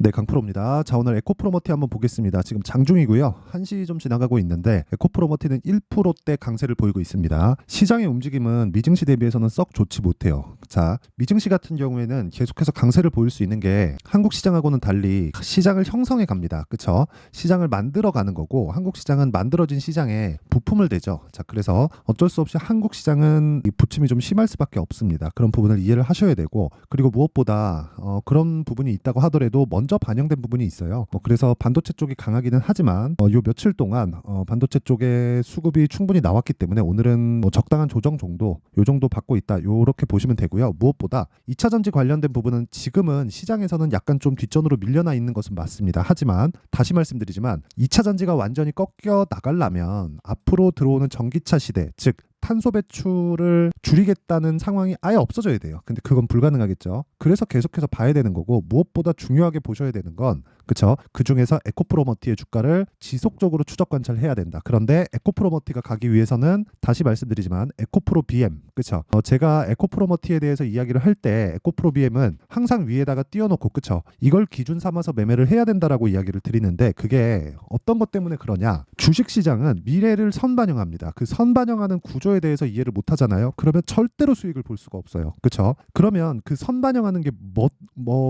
네, 강프로입니다. 자, 오늘 에코프로머티 한번 보겠습니다. 지금 장중이고요. 1시 좀 지나가고 있는데 에코프로머티는 1%대 강세를 보이고 있습니다. 시장의 움직임은 미증시 대비해서는 썩 좋지 못해요. 자, 미증시 같은 경우에는 계속해서 강세를 보일 수 있는 게 한국 시장하고는 달리 시장을 형성해 갑니다. 그쵸? 시장을 만들어 가는 거고 한국 시장은 만들어진 시장에 부품을 대죠. 자, 그래서 어쩔 수 없이 한국 시장은 이 부침이 좀 심할 수밖에 없습니다. 그런 부분을 이해를 하셔야 되고, 그리고 무엇보다 그런 부분이 있다고 하더라도 먼저 반영된 부분이 있어요. 그래서 반도체 쪽이 강하기는 하지만 요 며칠 동안 반도체 쪽에 수급이 충분히 나왔기 때문에 오늘은 적당한 조정 정도, 요 정도 받고 있다. 요렇게 보시면 되고요. 무엇보다 2차 전지 관련된 부분은 지금은 시장에서는 약간 좀 뒷전으로 밀려나 있는 것은 맞습니다. 하지만 다시 말씀드리지만 2차 전지가 완전히 꺾여 나가려면 앞으로 들어오는 전기차 시대, 즉 탄소 배출을 줄이겠다는 상황이 아예 없어져야 돼요. 근데 그건 불가능하겠죠. 그래서 계속해서 봐야 되는 거고, 무엇보다 중요하게 보셔야 되는 건, 그쵸? 그 중에서 에코프로머티의 주가를 지속적으로 추적 관찰해야 된다. 그런데 에코프로머티가 가기 위해서는 다시 말씀드리지만 에코프로 BM, 그쵸? 제가 에코프로머티에 대해서 이야기를 할 때 에코프로 BM은 항상 위에다가 띄워놓고, 그쵸? 이걸 기준 삼아서 매매를 해야 된다라고 이야기를 드리는데, 그게 어떤 것 때문에 그러냐? 주식시장은 미래를 선반영합니다. 그 선반영하는 구조에 대해서 이해를 못 하잖아요. 그러면 절대로 수익을 볼 수가 없어요. 그쵸? 그러면 그 선반영하는 게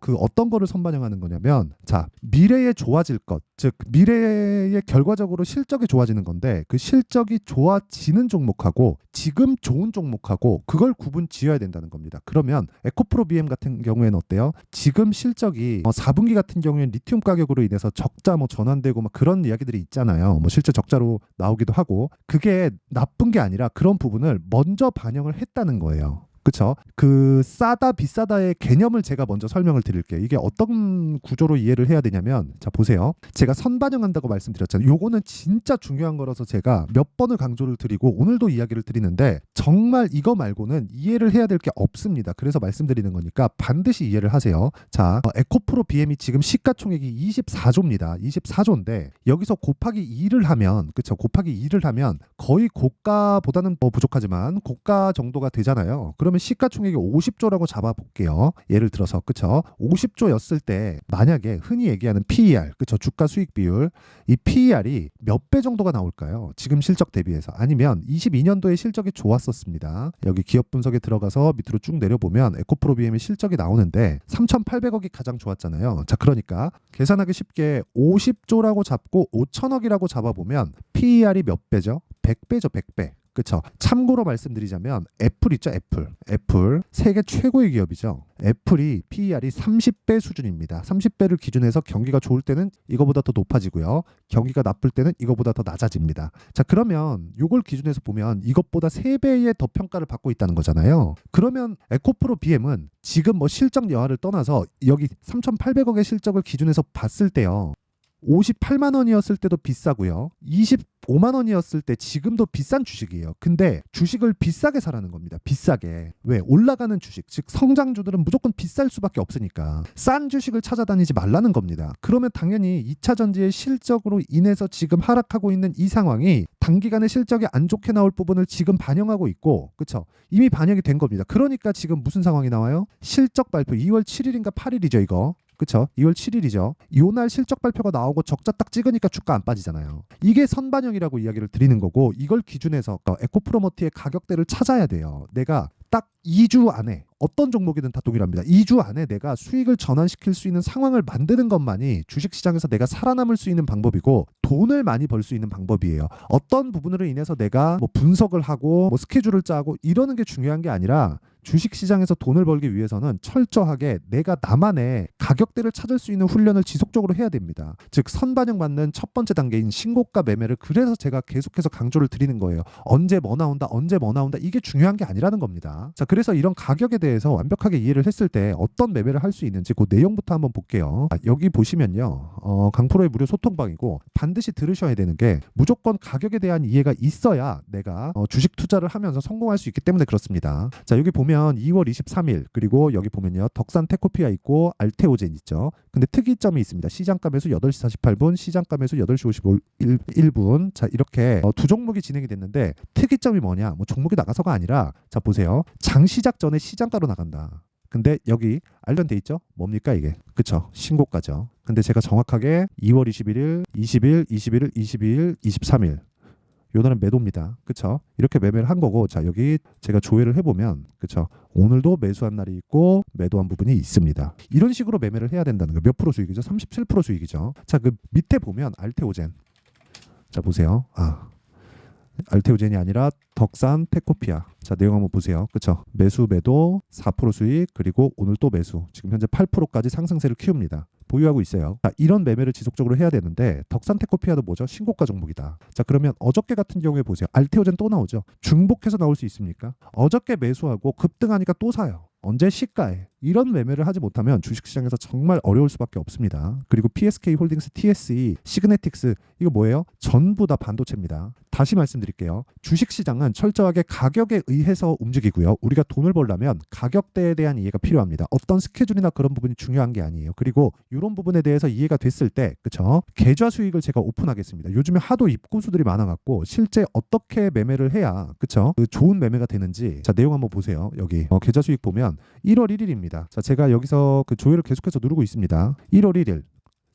그 어떤 거를 선반영하는 거냐면, 자, 미래에 좋아질 것, 즉 미래에 결과적으로 실적이 좋아지는 건데, 그 실적이 좋아지는 종목하고 지금 좋은 종목하고 그걸 구분 지어야 된다는 겁니다. 그러면 에코프로 BM 같은 경우에는 어때요? 지금 실적이 4분기 같은 경우에는 리튬 가격으로 인해서 적자 전환되고 막 그런 이야기들이 있잖아요. 실제 적자로 나오기도 하고, 그게 나쁜 게 아니라 그런 부분을 먼저 반영을 했다는 거예요. 그쵸? 그 싸다 비싸다의 개념을 제가 먼저 설명을 드릴게요. 이게 어떤 구조로 이해를 해야 되냐면, 자, 보세요. 제가 선반영한다고 말씀드렸잖아요. 요거는 진짜 중요한 거라서 제가 몇 번을 강조를 드리고 오늘도 이야기를 드리는데, 정말 이거 말고는 이해를 해야 될 게 없습니다. 그래서 말씀드리는 거니까 반드시 이해를 하세요. 자, 에코프로 BM이 지금 시가총액이 24조입니다. 24조인데 여기서 곱하기 2를 하면, 그쵸? 곱하기 2를 하면 거의 고가보다는 부족하지만 고가 정도가 되잖아요. 그러면 시가총액이 50조라고 잡아볼게요. 예를 들어서, 그쵸? 50조였을 때 만약에 흔히 얘기하는 PER, 그쵸? 주가 수익 비율, 이 PER이 몇 배 정도가 나올까요? 지금 실적 대비해서. 아니면 22년도에 실적이 좋았었습니다. 여기 기업 분석에 들어가서 밑으로 쭉 내려보면 에코프로 BM의 실적이 나오는데 3,800억이 가장 좋았잖아요. 자, 그러니까 계산하기 쉽게 50조라고 잡고 5천억이라고 잡아보면 PER이 몇 배죠? 100배죠, 100배. 그쵸? 참고로 말씀드리자면 애플 있죠? 애플 세계 최고의 기업이죠. 애플이 PER이 30배 수준입니다. 30배를 기준해서 경기가 좋을 때는 이거보다 더 높아지고요. 경기가 나쁠 때는 이거보다 더 낮아집니다. 자, 그러면 이걸 기준해서 보면 이것보다 3배의 더 평가를 받고 있다는 거잖아요. 그러면 에코프로 BM은 지금 실적 여하를 떠나서 여기 3,800억의 실적을 기준해서 봤을 때요, 58만 원이었을 때도 비싸고요. 25만 원이었을 때 지금도 비싼 주식이에요. 근데 주식을 비싸게 사라는 겁니다. 비싸게. 왜? 올라가는 주식, 즉 성장주들은 무조건 비쌀 수밖에 없으니까 싼 주식을 찾아다니지 말라는 겁니다. 그러면 당연히 2차 전지의 실적으로 인해서 지금 하락하고 있는 이 상황이 단기간에 실적이 안 좋게 나올 부분을 지금 반영하고 있고, 그쵸? 이미 반영이 된 겁니다. 그러니까 지금 무슨 상황이 나와요? 실적 발표 2월 7일인가 8일이죠, 이거. 그쵸? 2월 7일이죠. 요날 실적 발표가 나오고 적자 딱 찍으니까 주가 안 빠지잖아요. 이게 선반영이라고 이야기를 드리는 거고, 이걸 기준해서 에코프로머티의 가격대를 찾아야 돼요. 내가 딱 2주 안에 어떤 종목이든 다 동일합니다. 2주 안에 내가 수익을 전환시킬 수 있는 상황을 만드는 것만이 주식시장에서 내가 살아남을 수 있는 방법이고 돈을 많이 벌 수 있는 방법이에요. 어떤 부분으로 인해서 내가 분석을 하고 스케줄을 짜고 이러는 게 중요한 게 아니라, 주식시장에서 돈을 벌기 위해서는 철저하게 내가 나만의 가격대를 찾을 수 있는 훈련을 지속적으로 해야 됩니다. 즉 선반영 받는 첫 번째 단계인 신고가 매매를, 그래서 제가 계속해서 강조를 드리는 거예요. 언제 뭐 나온다, 언제 뭐 나온다, 이게 중요한 게 아니라는 겁니다. 자, 그래서 이런 가격에 대해서 완벽하게 이해를 했을 때 어떤 매매를 할 수 있는지 그 내용부터 한번 볼게요. 여기 보시면요, 강프로의 무료 소통방이고 반드시 들으셔야 되는 게, 무조건 가격에 대한 이해가 있어야 내가 주식 투자를 하면서 성공할 수 있기 때문에 그렇습니다. 자, 여기 보면 2월 23일, 그리고 여기 보면요, 덕산 테코피아 있고 알테오젠 있죠. 근데 특이점이 있습니다. 시장가 매수 8시 48분, 시장가 매수 8시 51분. 자, 이렇게 두 종목이 진행이 됐는데 특이점이 뭐냐? 종목이 나가서가 아니라, 자, 보세요. 장 시작 전에 시장가로 나간다. 근데 여기 알던 돼 있죠? 뭡니까 이게? 그쵸? 신고가죠. 근데 제가 정확하게 2월 21일, 20일, 21일, 22일, 23일 요 날은 매도입니다. 그쵸? 이렇게 매매를 한 거고, 자, 여기 제가 조회를 해보면, 그쵸? 오늘도 매수한 날이 있고, 매도한 부분이 있습니다. 이런 식으로 매매를 해야 된다는 거예요. 몇 프로 수익이죠? 37% 수익이죠. 자, 그 밑에 보면 알테오젠. 자, 보세요. 알테오젠이 아니라 덕산 테코피아. 자, 내용 한번 보세요. 그쵸? 매수 매도 4% 수익, 그리고 오늘 또 매수. 지금 현재 8%까지 상승세를 키웁니다. 보유하고 있어요. 자, 이런 매매를 지속적으로 해야 되는데 덕산 테코피아도 뭐죠? 신고가 종목이다. 자, 그러면 어저께 같은 경우에 보세요. 알테오젠 또 나오죠. 중복해서 나올 수 있습니까? 어저께 매수하고 급등하니까 또 사요. 언제? 시가에. 이런 매매를 하지 못하면 주식시장에서 정말 어려울 수밖에 없습니다. 그리고 PSK 홀딩스, TSE, 시그네틱스 이거 뭐예요? 전부 다 반도체입니다. 다시 말씀드릴게요. 주식시장은 철저하게 가격에 의해서 움직이고요. 우리가 돈을 벌려면 가격대에 대한 이해가 필요합니다. 어떤 스케줄이나 그런 부분이 중요한 게 아니에요. 그리고 이런 부분에 대해서 이해가 됐을 때, 그쵸? 계좌 수익을 제가 오픈하겠습니다. 요즘에 하도 입고수들이 많아갖고 실제 어떻게 매매를 해야, 그쵸? 그 좋은 매매가 되는지. 자, 내용 한번 보세요. 여기 계좌 수익 보면 1월 1일입니다. 자, 제가 여기서 그 조회를 계속해서 누르고 있습니다. 1월 1일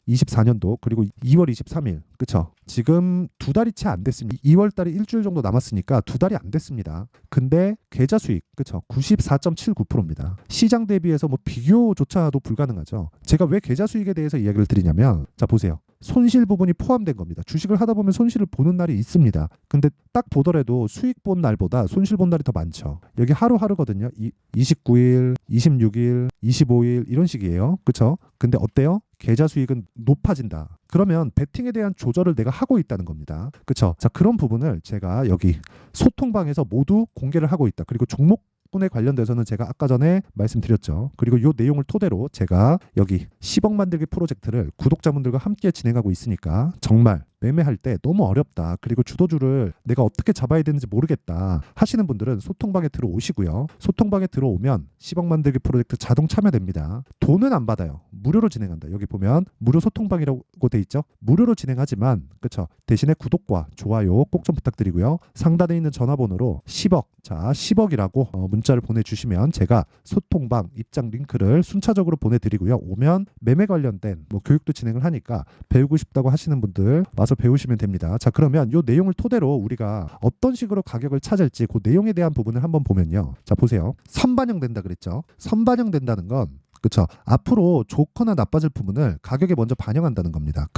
24년도 그리고 2월 23일 그쵸? 지금 두 달이 채 안 됐습니다. 2월 달이 일주일 정도 남았으니까 두 달이 안 됐습니다. 근데 계좌 수익 그쵸? 94.79%입니다. 시장 대비해서 뭐 비교조차도 불가능하죠. 제가 왜 계좌 수익에 대해서 이야기를 드리냐면 자 보세요. 손실 부분이 포함된 겁니다. 주식을 하다 보면 손실을 보는 날이 있습니다. 근데 딱 보더라도 수익 본 날보다 손실 본 날이 더 많죠. 여기 하루하루거든요. 29일, 26일, 25일 이런 식이에요. 그쵸? 근데 어때요? 계좌 수익은 높아진다. 그러면 베팅에 대한 조절을 내가 하고 있다는 겁니다. 그쵸? 자, 그런 부분을 제가 여기 소통방에서 모두 공개를 하고 있다. 그리고 종목 분에 관련돼서는 제가 아까 전에 말씀드렸죠. 그리고 이 내용을 토대로 제가 여기 10억 만들기 프로젝트를 구독자분들과 함께 진행하고 있으니까 정말 매매할 때 너무 어렵다. 그리고 주도주를 내가 어떻게 잡아야 되는지 모르겠다 하시는 분들은 소통방에 들어오시고요. 소통방에 들어오면 10억 만들기 프로젝트 자동 참여됩니다. 돈은 안 받아요. 무료로 진행한다. 여기 보면 무료 소통방이라고 돼 있죠. 무료로 진행하지만 그쵸? 대신에 구독과 좋아요 꼭 좀 부탁드리고요. 상단에 있는 전화번호로 10억 자 10억이라고 문자를 보내주시면 제가 소통방 입장 링크를 순차적으로 보내드리고요. 오면 매매 관련된 뭐 교육도 진행을 하니까 배우고 싶다고 하시는 분들 와서 배우시면 됩니다. 자, 그러면 이 내용을 토대로 우리가 어떤 식으로 가격을 찾을지 그 내용에 대한 부분을 한번 보면요. 자, 보세요. 선반영된다 그랬죠. 선반영된다는 건 그쵸? 앞으로 좋거나 나빠질 부분을 가격에 먼저 반영한다는 겁니다.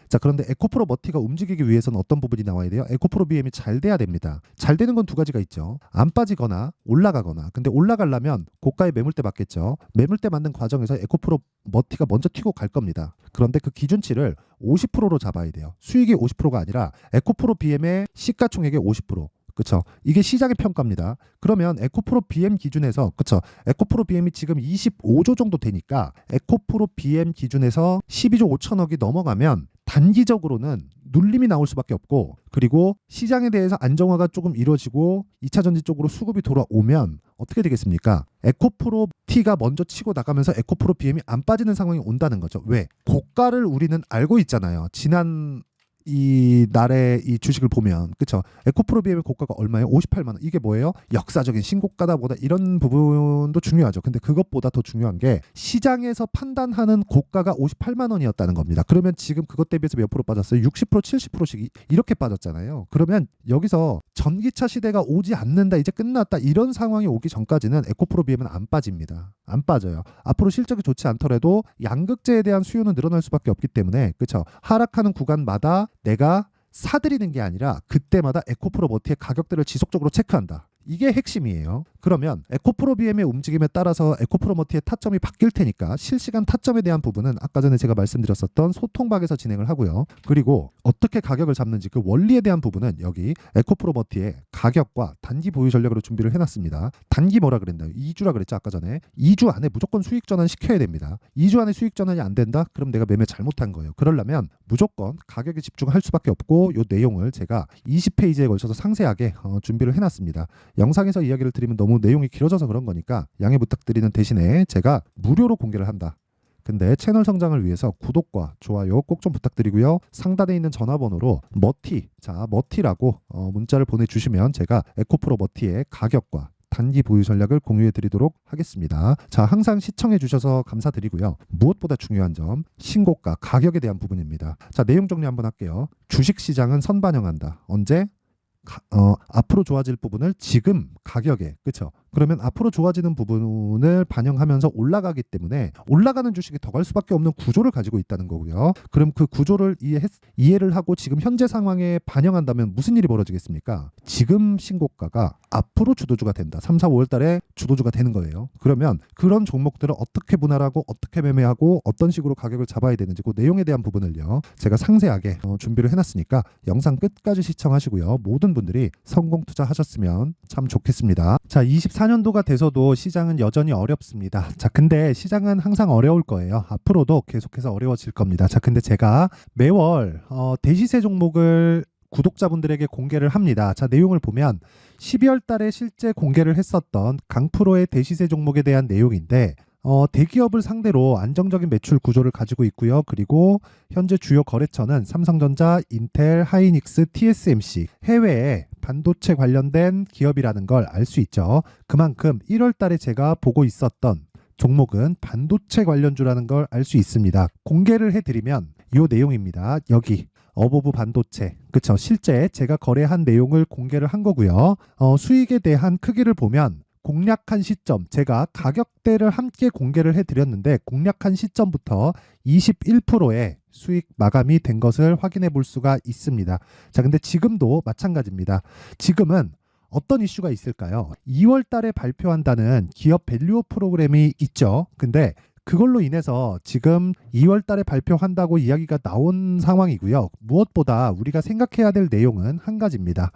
자, 그런데 에코프로 머티가 움직이기 위해서는 어떤 부분이 나와야 돼요? 에코프로 BM이 잘 돼야 됩니다. 잘 되는 건 두 가지가 있죠. 안 빠지거나 올라가거나. 근데 올라가려면 고가의 매물대 맞겠죠. 매물대 맞는 과정에서 에코프로 머티가 먼저 튀고 갈 겁니다. 그런데 그 기준치를 50%로 잡아야 돼요. 수익이 50%가 아니라 에코프로 BM의 시가총액의 50%. 그쵸? 이게 시장의 평가입니다. 그러면 에코프로 BM 기준에서 그쵸? 에코프로 BM이 지금 25조 정도 되니까 에코프로 BM 기준에서 12조 5천억이 넘어가면 단기적으로는 눌림이 나올 수밖에 없고 그리고 시장에 대해서 안정화가 조금 이루어지고 2차 전지 쪽으로 수급이 돌아오면 어떻게 되겠습니까? 에코프로 T가 먼저 치고 나가면서 에코프로 BM이 안 빠지는 상황이 온다는 거죠. 왜? 고가를 우리는 알고 있잖아요. 지난 이 날의 이 주식을 보면 그쵸? 에코프로 BM의 고가가 얼마예요? 58만 원. 이게 뭐예요? 역사적인 신고가다 보다 이런 부분도 중요하죠. 근데 그것보다 더 중요한 게 시장에서 판단하는 고가가 58만 원이었다는 겁니다. 그러면 지금 그것 대비해서 몇 프로 빠졌어요? 60% 70%씩 이렇게 빠졌잖아요. 그러면 여기서 전기차 시대가 오지 않는다 이제 끝났다 이런 상황이 오기 전까지는 에코프로 BM은 안 빠집니다. 안 빠져요. 앞으로 실적이 좋지 않더라도 양극재에 대한 수요는 늘어날 수밖에 없기 때문에 그쵸? 하락하는 구간마다 내가 사들이는 게 아니라 그때마다 에코프로 머티의 가격들을 지속적으로 체크한다. 이게 핵심이에요. 그러면 에코프로 BM의 움직임에 따라서 에코프로 머티의 타점이 바뀔 테니까 실시간 타점에 대한 부분은 아까 전에 제가 말씀드렸었던 소통방에서 진행을 하고요. 그리고 어떻게 가격을 잡는지 그 원리에 대한 부분은 여기 에코프로 머티의 가격과 단기 보유 전략으로 준비를 해놨습니다. 단기 뭐라 그랬나요? 2주라 그랬죠 아까 전에. 2주 안에 무조건 수익 전환 시켜야 됩니다. 2주 안에 수익 전환이 안 된다? 그럼 내가 매매 잘못한 거예요. 그러려면 무조건 가격에 집중할 수밖에 없고 이 내용을 제가 20페이지에 걸쳐서 상세하게 준비를 해놨습니다. 영상에서 이야기를 드리면 너무 내용이 길어져서 그런 거니까 양해 부탁드리는 대신에 제가 무료로 공개를 한다. 근데 채널 성장을 위해서 구독과 좋아요 꼭 좀 부탁드리고요. 상단에 있는 전화번호로 머티라고 문자를 보내주시면 제가 에코프로 머티의 가격과 단기 보유 전략을 공유해 드리도록 하겠습니다. 자, 항상 시청해 주셔서 감사드리고요. 무엇보다 중요한 점, 신고가, 가격에 대한 부분입니다. 자, 내용 정리 한번 할게요. 주식시장은 선반영한다. 언제? 앞으로 좋아질 부분을 지금 가격에, 그렇죠? 그러면 앞으로 좋아지는 부분을 반영하면서 올라가기 때문에 올라가는 주식이 더 갈 수밖에 없는 구조를 가지고 있다는 거고요. 그럼 그 구조를 이해를 하고 지금 현재 상황에 반영한다면 무슨 일이 벌어지겠습니까? 지금 신고가가 앞으로 주도주가 된다. 3, 4, 5월 달에 주도주가 되는 거예요. 그러면 그런 종목들을 어떻게 분할하고 어떻게 매매하고 어떤 식으로 가격을 잡아야 되는지 그 내용에 대한 부분을요. 제가 상세하게 준비를 해놨으니까 영상 끝까지 시청하시고요. 모든 분들이 성공 투자하셨으면 참 좋겠습니다. 자, 24년도가 돼서도 시장은 여전히 어렵습니다. 자, 근데 시장은 항상 어려울 거예요. 앞으로도 계속해서 어려워질 겁니다. 자, 근데 제가 매월 대시세 종목을 구독자분들에게 공개를 합니다. 자, 내용을 보면 12월 달에 실제 공개를 했었던 강프로의 대시세 종목에 대한 내용인데 대기업을 상대로 안정적인 매출 구조를 가지고 있고요. 그리고 현재 주요 거래처는 삼성전자, 인텔, 하이닉스, TSMC, 해외에 반도체 관련된 기업이라는 걸 알 수 있죠. 그만큼 1월 달에 제가 보고 있었던 종목은 반도체 관련주라는 걸 알 수 있습니다. 공개를 해드리면 이 내용입니다. 여기 어보브 반도체, 그쵸? 실제 제가 거래한 내용을 공개를 한 거고요. 수익에 대한 크기를 보면 공략한 시점, 제가 가격대를 함께 공개를 해드렸는데 공략한 시점부터 21%의 수익 마감이 된 것을 확인해 볼 수가 있습니다. 자, 근데 지금도 마찬가지입니다. 지금은 어떤 이슈가 있을까요? 2월 달에 발표한다는 기업 밸류업 프로그램이 있죠. 근데 그걸로 인해서 지금 2월 달에 발표한다고 이야기가 나온 상황이고요. 무엇보다 우리가 생각해야 될 내용은 한 가지입니다.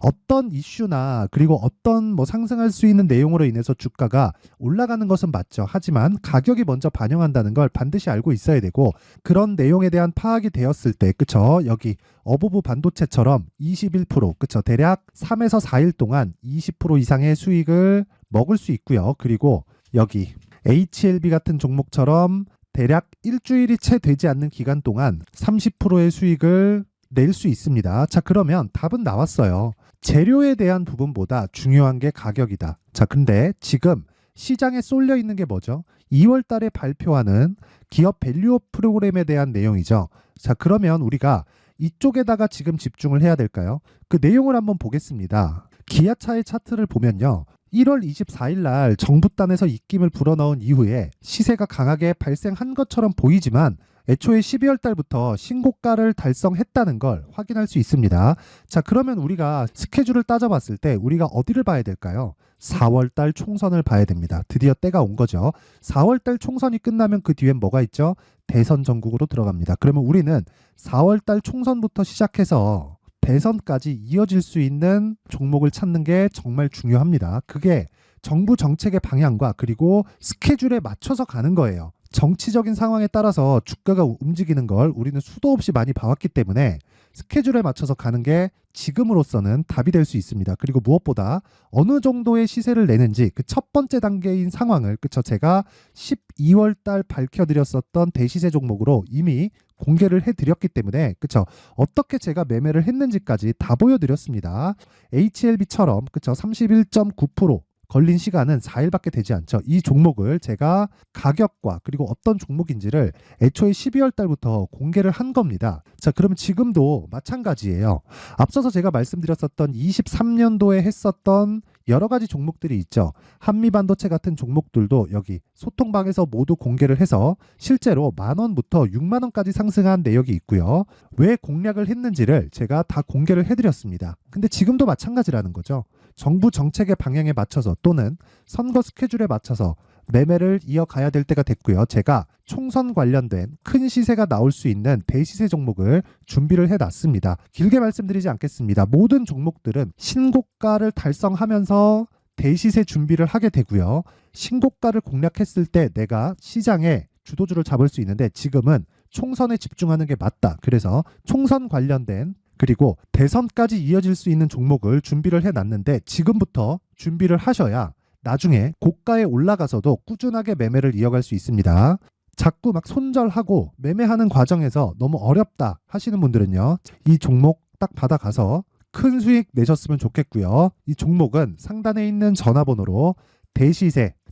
어떤 이슈나 그리고 어떤 상승할 수 있는 내용으로 인해서 주가가 올라가는 것은 맞죠. 하지만 가격이 먼저 반영한다는 걸 반드시 알고 있어야 되고 그런 내용에 대한 파악이 되었을 때, 그쵸? 여기 어보브 반도체처럼 21%, 그쵸? 대략 3에서 4일 동안 20% 이상의 수익을 먹을 수 있고요. 그리고 여기 HLB 같은 종목처럼 대략 일주일이 채 되지 않는 기간 동안 30%의 수익을 낼 수 있습니다. 자, 그러면 답은 나왔어요. 재료에 대한 부분보다 중요한 게 가격이다. 자, 근데 지금 시장에 쏠려 있는 게 뭐죠? 2월 달에 발표하는 기업 밸류업 프로그램에 대한 내용이죠. 자, 그러면 우리가 이쪽에다가 지금 집중을 해야 될까요? 그 내용을 한번 보겠습니다. 기아차의 차트를 보면요. 1월 24일 날 정부단에서 입김을 불어넣은 이후에 시세가 강하게 발생한 것처럼 보이지만 애초에 12월 달부터 신고가를 달성했다는 걸 확인할 수 있습니다. 자, 그러면 우리가 스케줄을 따져봤을 때 우리가 어디를 봐야 될까요? 4월 달 총선을 봐야 됩니다. 드디어 때가 온 거죠. 4월 달 총선이 끝나면 그 뒤엔 뭐가 있죠? 대선 전국으로 들어갑니다. 그러면 우리는 4월 달 총선부터 시작해서 대선까지 이어질 수 있는 종목을 찾는 게 정말 중요합니다. 그게 정부 정책의 방향과 그리고 스케줄에 맞춰서 가는 거예요. 정치적인 상황에 따라서 주가가 움직이는 걸 우리는 수도 없이 많이 봐왔기 때문에 스케줄에 맞춰서 가는 게 지금으로서는 답이 될 수 있습니다. 그리고 무엇보다 어느 정도의 시세를 내는지 그 첫 번째 단계인 상황을, 그쵸? 제가 12월 달 밝혀드렸었던 대시세 종목으로 이미 공개를 해드렸기 때문에, 그쵸? 어떻게 제가 매매를 했는지까지 다 보여드렸습니다. HLB처럼, 그쵸? 31.9% 걸린 시간은 4일밖에 되지 않죠. 이 종목을 제가 가격과 그리고 어떤 종목인지를 애초에 12월 달부터 공개를 한 겁니다. 자, 그러면 지금도 마찬가지예요. 앞서서 제가 말씀드렸었던 23년도에 했었던 여러 가지 종목들이 있죠. 한미반도체 같은 종목들도 여기 소통방에서 모두 공개를 해서 실제로 10,000원부터 60,000원까지 상승한 내역이 있고요. 왜 공략을 했는지를 제가 다 공개를 해드렸습니다. 근데 지금도 마찬가지라는 거죠. 정부 정책의 방향에 맞춰서 또는 선거 스케줄에 맞춰서 매매를 이어가야 될 때가 됐고요. 제가 총선 관련된 큰 시세가 나올 수 있는 대시세 종목을 준비를 해놨습니다. 길게 말씀드리지 않겠습니다. 모든 종목들은 신고가를 달성하면서 대시세 준비를 하게 되고요. 신고가를 공략했을 때 내가 시장에 주도주를 잡을 수 있는데 지금은 총선에 집중하는 게 맞다. 그래서 총선 관련된 그리고 대선까지 이어질 수 있는 종목을 준비를 해놨는데 지금부터 준비를 하셔야 나중에 고가에 올라가서도 꾸준하게 매매를 이어갈 수 있습니다. 자꾸 막 손절하고 매매하는 과정에서 너무 어렵다 하시는 분들은요. 이 종목 딱 받아가서 큰 수익 내셨으면 좋겠고요. 이 종목은 상단에 있는 전화번호로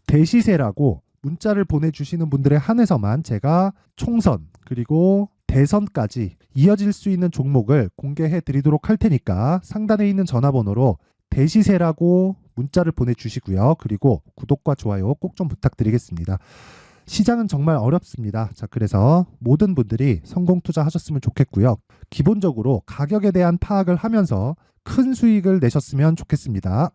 대시세라고 문자를 보내주시는 분들에 한해서만 제가 총선 그리고 대선까지 이어질 수 있는 종목을 공개해 드리도록 할 테니까 상단에 있는 전화번호로 대시세라고 문자를 보내주시고요. 그리고 구독과 좋아요 꼭 좀 부탁드리겠습니다. 시장은 정말 어렵습니다. 자, 그래서 모든 분들이 성공 투자하셨으면 좋겠고요. 기본적으로 가격에 대한 파악을 하면서 큰 수익을 내셨으면 좋겠습니다.